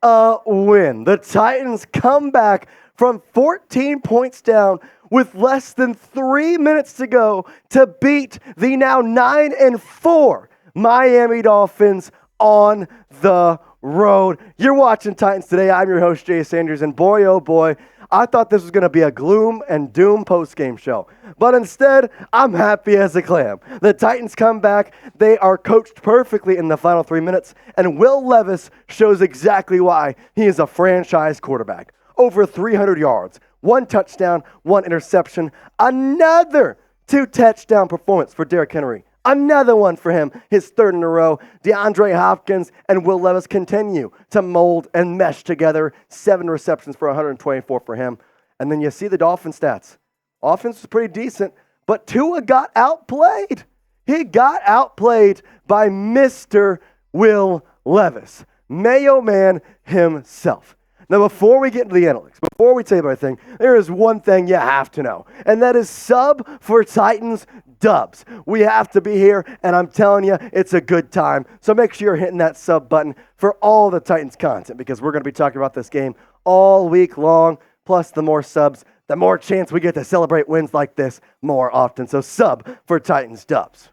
a win. The Titans come back from 14 points down with less than 3 minutes to go to beat the now 9-4 Miami Dolphins on the road. You're watching Titans Today. I'm your host, Jay Sanders, and boy, oh boy, I thought this was going to be a gloom and doom post-game show. But instead, I'm happy as a clam. The Titans come back. They are coached perfectly in the final 3 minutes, and Will Levis shows exactly why he is a franchise quarterback. Over 300 yards, 1 touchdown, 1 interception, another 2-touchdown performance for Derrick Henry. Another one for him, his 3rd in a row. Deandre Hopkins and Will Levis continue to mold and mesh together. 7 receptions for 124 for him. And then you see the Dolphin stats. Offense was pretty decent, but Tua got outplayed. He got outplayed by Mr. Will Levis, Mayo Man himself. Now, before we get into the analytics, before we tell you everything, there is one thing you have to know, and that is sub for Titans dubs. We have to be here, and I'm telling you, it's a good time. So make sure you're hitting that sub button for all the Titans content, because we're going to be talking about this game all week long. Plus, the more subs, the more chance we get to celebrate wins like this more often. So sub for Titans dubs.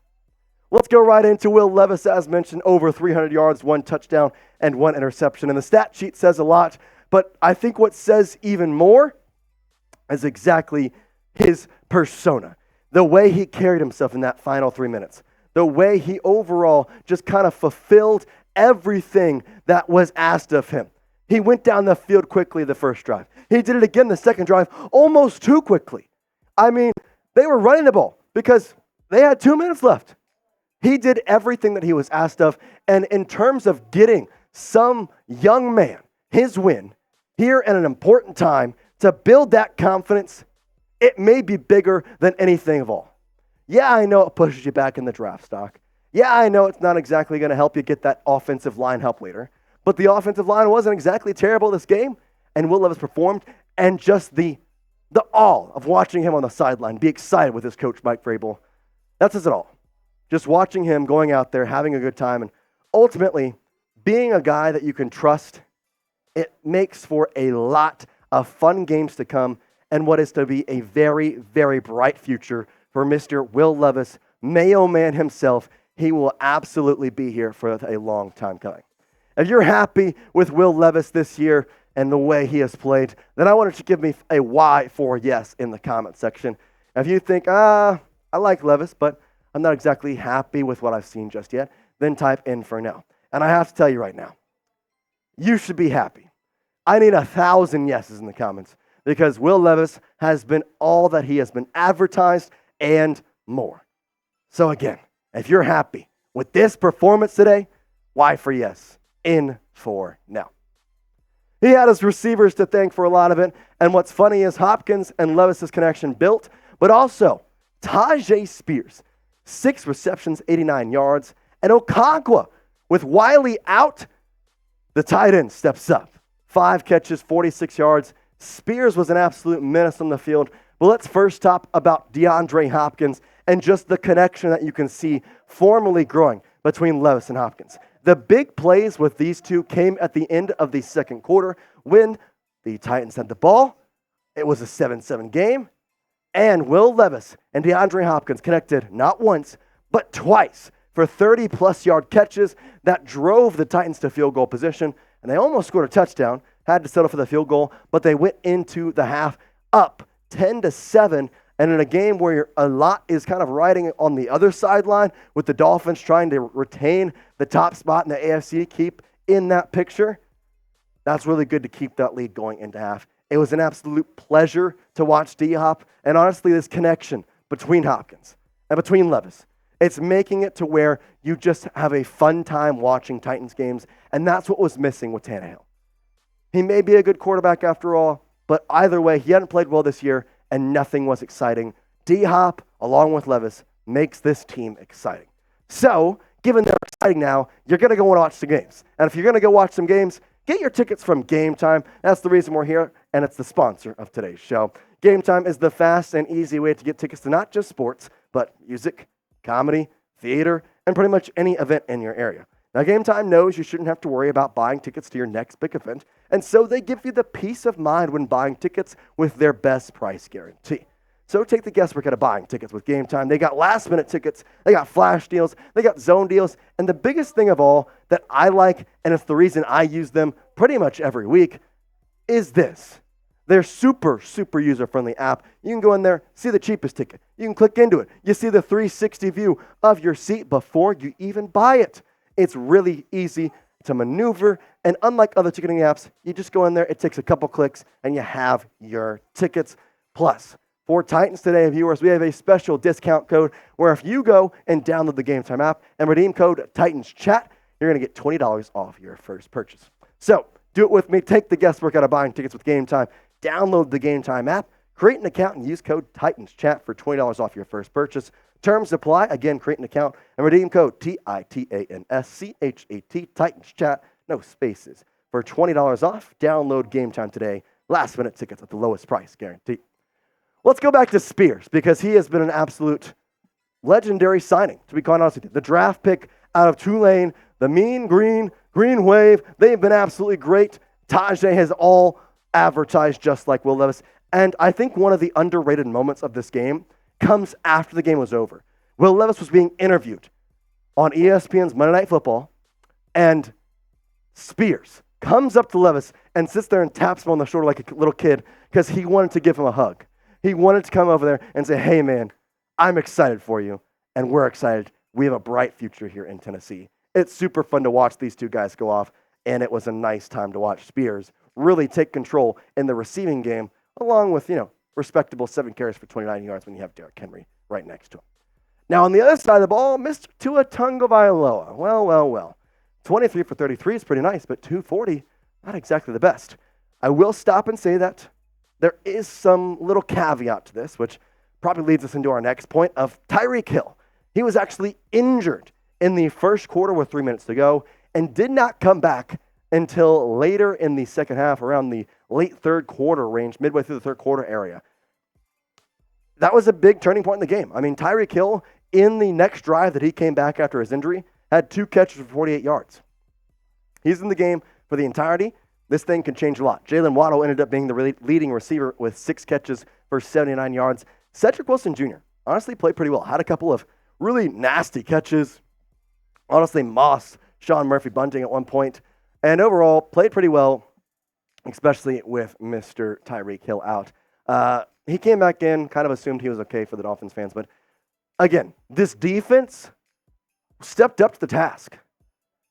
Let's go right into Will Levis, as mentioned, over 300 yards, 1 touchdown, and 1 interception. And the stat sheet says a lot. But I think what says even more is exactly his persona, the way he carried himself in that final 3 minutes, the way he overall just kind of fulfilled everything that was asked of him. He went down the field quickly the first drive. He did it again the second drive, almost too quickly. I mean, they were running the ball because they had 2 minutes left. He did everything that he was asked of, and in terms of getting some young man his win, here at an important time to build that confidence, it may be bigger than anything of all. Yeah, I know it pushes you back in the draft stock. Yeah, I know it's not exactly going to help you get that offensive line help later. But the offensive line wasn't exactly terrible this game, and Will Levis performed, and just the awe of watching him on the sideline be excited with his coach, Mike Vrabel. That says it all. Just watching him going out there, having a good time, and ultimately being a guy that you can trust. It makes for a lot of fun games to come and what is to be a very, very bright future for Mr. Will Levis, Mayo Man himself. He will absolutely be here for a long time coming. If you're happy with Will Levis this year and the way he has played, then I want you to give me a Y for yes in the comment section. If you think, I like Levis, but I'm not exactly happy with what I've seen just yet, then type in for no. And I have to tell you right now, you should be happy. I need 1,000 yeses in the comments because Will Levis has been all that he has been advertised and more. So again, if you're happy with this performance today, Y for yes, in for no. He had his receivers to thank for a lot of it, and what's funny is Hopkins and Levis's connection built, but also Tyjae Spears, 6 receptions, 89 yards, and Okonkwo with Wiley out, the tight end steps up. 5 catches, 46 yards. Spears was an absolute menace on the field. But let's first talk about DeAndre Hopkins and just the connection that you can see formally growing between Levis and Hopkins. The big plays with these two came at the end of the second quarter when the Titans had the ball. It was a 7-7 game. And Will Levis and DeAndre Hopkins connected not once, but twice for 30-plus yard catches that drove the Titans to field goal position. And they almost scored a touchdown, had to settle for the field goal, but they went into the half up 10-7. And in a game where a lot is kind of riding on the other sideline with the Dolphins trying to retain the top spot in the AFC, keep in that picture, that's really good to keep that lead going into half. It was an absolute pleasure to watch D-Hop. And honestly, this connection between Hopkins and between Levis, it's making it to where you just have a fun time watching Titans games, and that's what was missing with Tannehill. He may be a good quarterback after all, but either way, he hadn't played well this year, and nothing was exciting. D-Hop, along with Levis, makes this team exciting. So, given they're exciting now, you're going to go and watch some games. And if you're going to go watch some games, get your tickets from Game Time. That's the reason we're here, and it's the sponsor of today's show. Game Time is the fast and easy way to get tickets to not just sports, but music, comedy, theater, and pretty much any event in your area. Now, Game Time knows you shouldn't have to worry about buying tickets to your next big event, and so they give you the peace of mind when buying tickets with their best price guarantee. So take the guesswork out of buying tickets with Game Time. They got last-minute tickets, they got flash deals, they got zone deals, and the biggest thing of all that I like, and it's the reason I use them pretty much every week, is this. They're super, super user-friendly app. You can go in there, see the cheapest ticket. You can click into it. You see the 360 view of your seat before you even buy it. It's really easy to maneuver, and unlike other ticketing apps, you just go in there, it takes a couple clicks, and you have your tickets. Plus, for Titans Today viewers, we have a special discount code where if you go and download the Game Time app and redeem code TitansChat, you're going to get $20 off your first purchase. So, do it with me. Take the guesswork out of buying tickets with Game Time. Download the Game Time app, create an account, and use code TitansChat for $20 off your first purchase. Terms apply. Again, create an account and redeem code TITANSCHAT, TitansChat, no spaces, for $20 off. Download Game Time today. Last-minute tickets at the lowest price guarantee. Let's go back to Spears because he has been an absolute legendary signing, to be quite honest with you. The draft pick out of Tulane, the mean green wave, they've been absolutely great. Tyjae has all advertised just like Will Levis. And I think one of the underrated moments of this game comes after the game was over. Will Levis was being interviewed on ESPN's Monday Night Football, and Spears comes up to Levis and sits there and taps him on the shoulder like a little kid because he wanted to give him a hug. He wanted to come over there and say, hey, man, I'm excited for you, and we're excited. We have a bright future here in Tennessee. It's super fun to watch these two guys go off, and it was a nice time to watch Spears really take control in the receiving game, along with, respectable 7 carries for 29 yards when you have Derrick Henry right next to him. Now, on the other side of the ball, Mr. Tua Tagovailoa. Well. 23 for 33 is pretty nice, but 240, not exactly the best. I will stop and say that there is some little caveat to this, which probably leads us into our next point of Tyreek Hill. He was actually injured in the first quarter with 3 minutes to go and did not come back until later in the second half, around the late third quarter range, midway through the third quarter area. That was a big turning point in the game. I mean, Tyreek Hill, in the next drive that he came back after his injury, had 2 catches for 48 yards. He's in the game for the entirety. This thing could change a lot. Jalen Waddle ended up being the leading receiver with 6 catches for 79 yards. Cedric Wilson Jr. honestly played pretty well. Had a couple of really nasty catches. Honestly, Moss, Sean Murphy-Bunting at one point. And overall, played pretty well, especially with Mr. Tyreek Hill out. He came back in, kind of assumed he was okay for the Dolphins fans. But again, this defense stepped up to the task.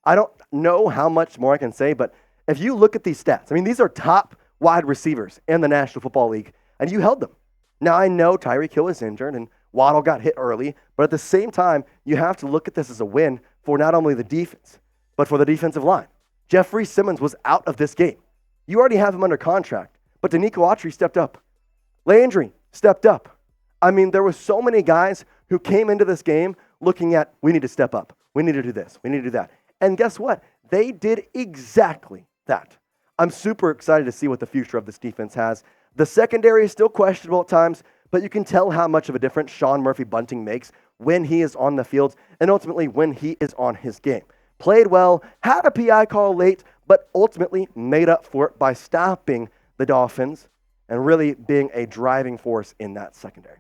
I don't know how much more I can say, but if you look at these stats, I mean, these are top wide receivers in the National Football League, and you held them. Now, I know Tyreek Hill is injured, and Waddle got hit early, but at the same time, you have to look at this as a win for not only the defense, but for the defensive line. Jeffrey Simmons was out of this game. You already have him under contract, but Danico Autry stepped up. Landry stepped up. I mean, there were so many guys who came into this game looking at, we need to step up. We need to do this. We need to do that. And guess what? They did exactly that. I'm super excited to see what the future of this defense has. The secondary is still questionable at times, but you can tell how much of a difference Sean Murphy-Bunting makes when he is on the field and ultimately when he is on his game. Played well, had a PI call late, but ultimately made up for it by stopping the Dolphins and really being a driving force in that secondary.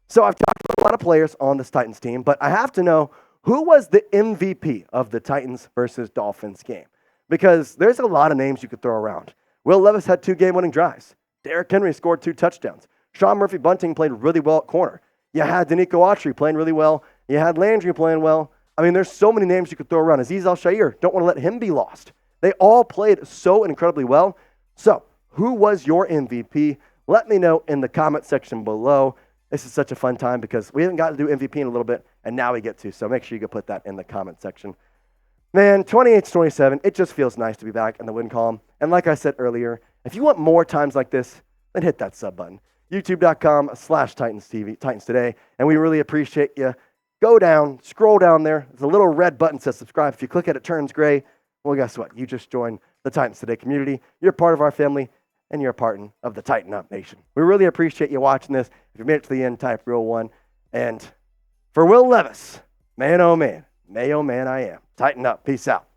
So I've talked about a lot of players on this Titans team, but I have to know who was the MVP of the Titans versus Dolphins game? Because there's a lot of names you could throw around. Will Levis had 2 game-winning drives. Derrick Henry scored 2 touchdowns. Sean Murphy-Bunting played really well at corner. You had Danico Autry playing really well. You had Landry playing well. I mean, there's so many names you could throw around. Azeez Al-Shaire, don't want to let him be lost. They all played so incredibly well. So, who was your MVP? Let me know in the comment section below. This is such a fun time because we haven't got to do MVP in a little bit, and now we get to. So make sure you go put that in the comment section. Man, 28-27, it just feels nice to be back in the win column. And like I said earlier, if you want more times like this, then hit that sub button. YouTube.com/Titans TV, Titans Today. And we really appreciate you. Go down, scroll down there. There's a little red button that says subscribe. If you click it, it turns gray. Well, guess what? You just joined the Titans Today community. You're part of our family, and you're a part of the Tighten Up Nation. We really appreciate you watching this. If you made it to the end, type real one. And for Will Levis, man, oh man, I am. Tighten up. Peace out.